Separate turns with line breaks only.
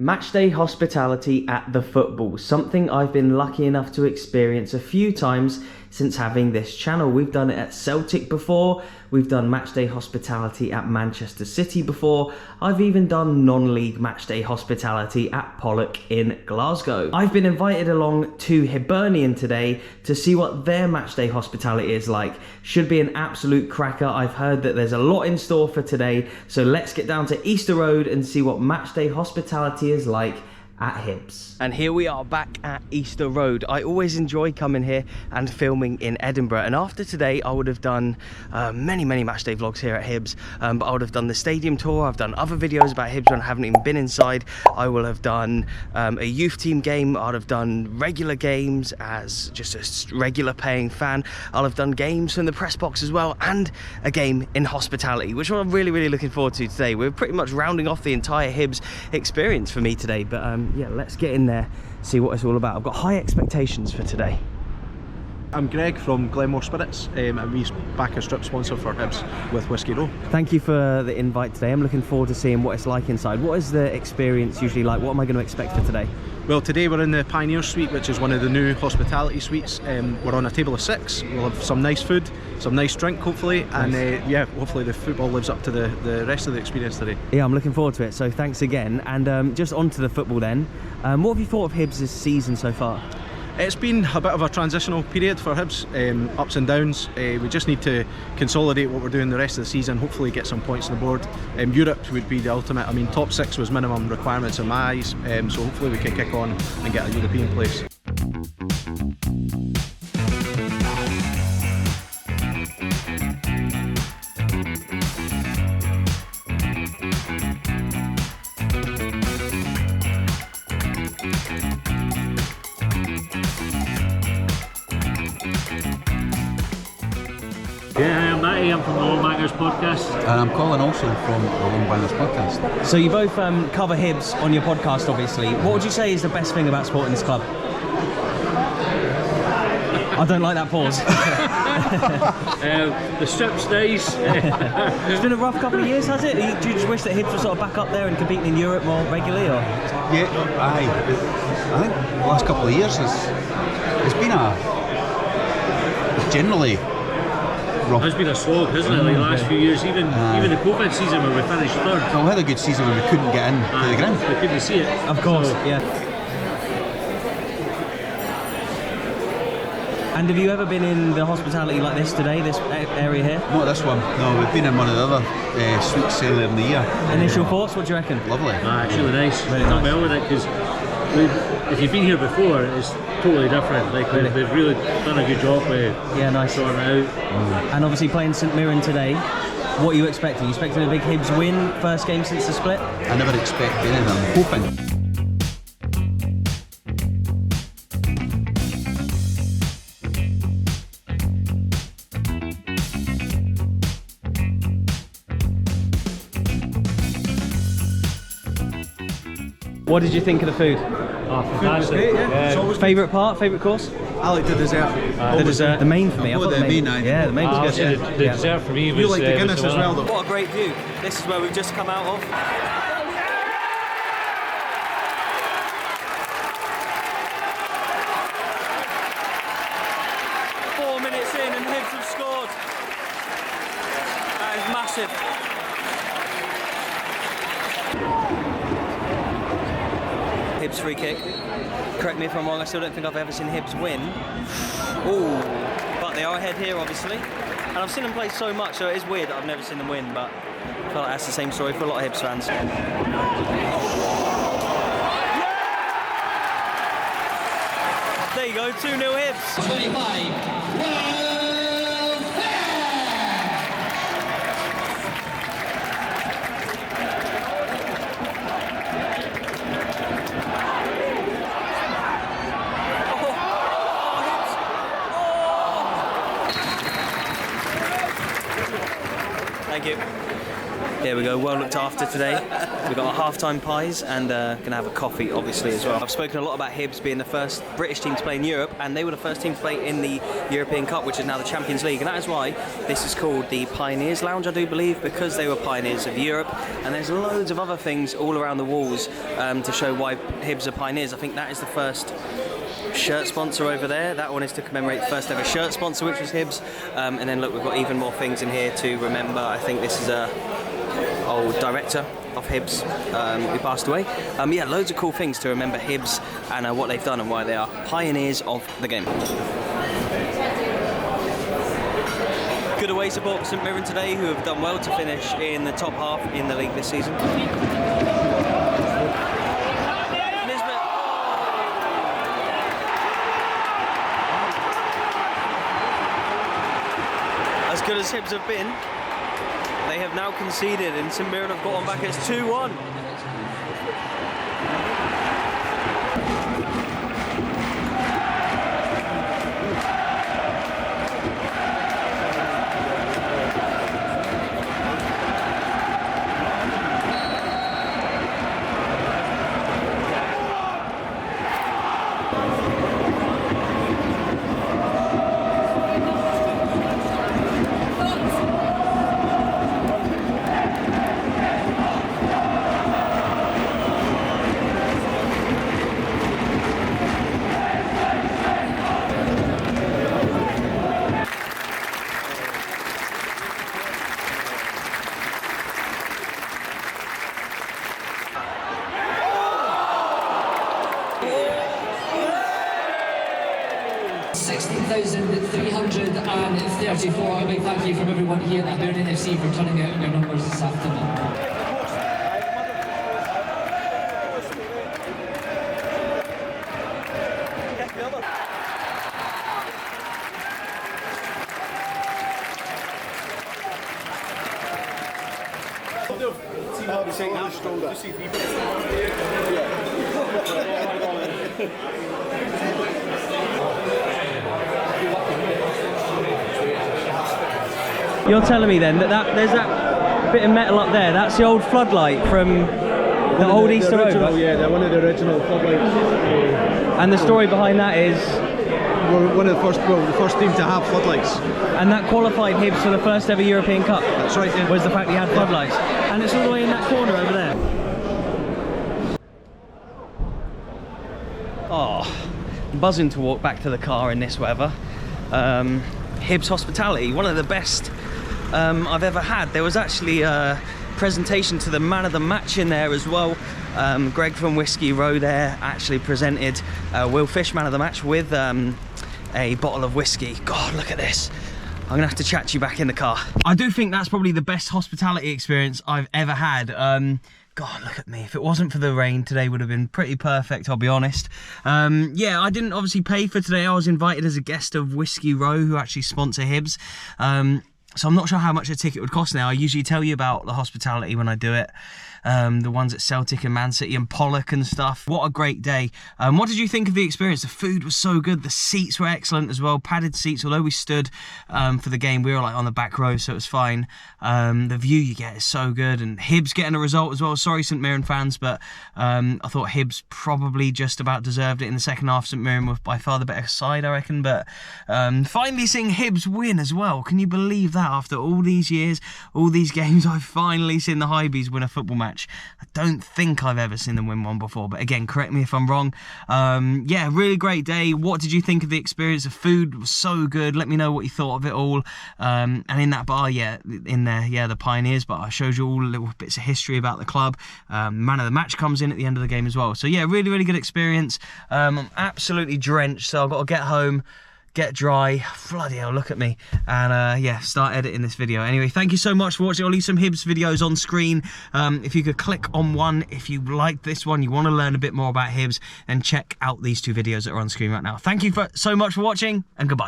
Matchday hospitality at the football, something I've been lucky enough to experience a few times since having this channel. We've done it at Celtic before, we've done matchday hospitality at Manchester City before, I've even done non-league matchday hospitality at Pollock in Glasgow. I've been invited along to Hibernian today to see what their matchday hospitality is like. Should be an absolute cracker. I've heard that there's a lot in store for today, so let's get down to Easter Road and see what matchday hospitality is like at Hibs. And here we are back at Easter Road. I always enjoy coming here and filming in Edinburgh, and after today I would have done many matchday vlogs here at Hibs, but I would have done the stadium tour. I've done other videos about Hibs when I haven't even been inside. I will have done a youth team game. I'd have done regular games as just a regular paying fan. I'll have done games from the press box as well, and a game in hospitality, which I'm really looking forward to today. We're pretty much rounding off the entire Hibs experience for me today, but yeah, let's get in there, see what it's all about. I've got high expectations for today.
I'm Greg from Glenmore Spirits, and we back a strip sponsor for Hibs with Whiskey Row.
Thank you for the invite today. I'm looking forward to seeing what it's like inside. What is the experience usually like? What am I going to expect for today?
Well, today we're in the Pioneer Suite, which is one of the new hospitality suites. We're on a table of 6. We'll have some nice food, some nice drink hopefully, and yeah, hopefully the football lives up to the rest of the experience today.
Yeah, I'm looking forward to it, so thanks again. And just on to the football then. What have you thought of Hibs' season so far?
It's been a bit of a transitional period for Hibs, ups and downs. We just need to consolidate what we're doing the rest of the season, hopefully get some points on the board. Europe would be the ultimate. I mean, top 6 was minimum requirements in my eyes, so hopefully we can kick on and get a European place.
Yeah, I'm Matty, I'm from the Long Bangers podcast.
And I'm Colin, also from the Long Bangers podcast.
So you both cover Hibs on your podcast, obviously. What would you say is the best thing about supporting this club? I don't like that pause.
The strip's nice.
It's been a rough couple of years, has it? Do you just wish that Hibs were sort of back up there and competing in Europe more regularly? Or?
Yeah, I think the last couple of years it's been generally rough.
It's been a slog, hasn't it? Like the last few years, even the COVID season where we finished 3rd.
So we had a good season when we couldn't get in to the ground.
We couldn't see it.
Of course, yeah. And have you ever been in the hospitality like this today, this area here?
Not this one. No, we've been in one of the other suites earlier in the year.
Initial thoughts, what do you reckon?
Lovely.
It's really nice.
Really
Done
nice.
well with it, because if you've been here before, it's totally different. Like they've really done a good job with sorting it out.
And obviously playing St Mirren today, what are you expecting? You expecting a big Hibs win, first game since the split?
I never expect anything. I'm hoping.
What did you think of the food?
Oh, fantastic.
Favourite part, favourite course?
I like the dessert.
The dessert, the main for me. I've got the main. Yeah, the main was good.
The dessert for me was...
You like the Guinness as well, though?
What a great view. This is where we've just come out of. 4 minutes in and Hibs have scored. That is massive. Hibs free kick. Correct me if I'm wrong, I still don't think I've ever seen Hibs win. Ooh, but they are ahead here, obviously. And I've seen them play so much, so it is weird that I've never seen them win, but I feel like that's the same story for a lot of Hibs fans. There you go, 2-0 Hibs.
25.
Thank you. There we go, well looked after today. We've got our half-time pies and gonna have a coffee, obviously, as well. I've spoken a lot about Hibs being the first British team to play in Europe, and they were the first team to play in the European Cup, which is now the Champions League, and that is why this is called the Pioneers Lounge, I do believe, because they were pioneers of Europe. And there's loads of other things all around the walls to show why Hibs are pioneers. I think that is the first shirt sponsor over there. That one is to commemorate the first ever shirt sponsor, which was Hibs. And then look, we've got even more things in here to remember. I think this is a old director of Hibs who passed away. Yeah, loads of cool things to remember Hibs and what they've done and why they are pioneers of the game. Good away support for St Mirren today, who have done well to finish in the top half in the league this season. As good as Hibs have been, they have now conceded, and St Mirren have got on back. It's 2-1.
$16,334. A big thank you from everyone here at Hibernian FC for turning out in your numbers this afternoon.
You're telling me then that there's that bit of metal up there, that's the old floodlight from the old Easter Road?
Yeah, they're one of the original floodlights.
And the story behind that is?
We're one of the first team to have floodlights.
And that qualified Hibs for the first ever European Cup?
That's right, yeah.
Was the fact he had floodlights. And it's all the way in that corner over there. Oh, buzzing to walk back to the car in this weather. Hibs hospitality, one of the best I've ever had. There was actually a presentation to the man of the match in there as well. Greg from Whiskey Row there actually presented Will Fish man of the match with a bottle of whiskey. God, look at this. I'm gonna have to chat to you back in the car. I do think that's probably the best hospitality experience I've ever had. God, look at me. If it wasn't for the rain, today would have been pretty perfect, I'll be honest. Yeah, I didn't obviously pay for today. I was invited as a guest of Whiskey Row, who actually sponsor Hibs. So I'm not sure how much a ticket would cost now. I usually tell you about the hospitality when I do it. The ones at Celtic and Man City and Pollock and stuff. What a great day. What did you think of the experience? The food was so good. The seats were excellent as well. Padded seats, although we stood for the game, we were like on the back row, so it was fine. The view you get is so good. And Hibs getting a result as well. Sorry, St Mirren fans, but I thought Hibs probably just about deserved it in the second half. St Mirren were by far the better side, I reckon. But finally seeing Hibs win as well. Can you believe that? After all these years, all these games, I've finally seen the Hibs win a football match. I don't think I've ever seen them win one before, but again, correct me if I'm wrong. Yeah, really great day. What did you think of the experience? The food was so good. Let me know what you thought of it all. And in that bar, yeah, in there, yeah, the Pioneers bar, I showed you all little bits of history about the club. Man of the match comes in at the end of the game as well. So yeah, really, really good experience. I'm absolutely drenched, so I've got to get home, get dry. Bloody hell, look at me. And yeah, start editing this video. Anyway, thank you so much for watching. I'll leave some Hibs videos on screen. If you could click on one, if you like this one, you want to learn a bit more about Hibs, and check out these two videos that are on screen right now. Thank you so much for watching, and goodbye.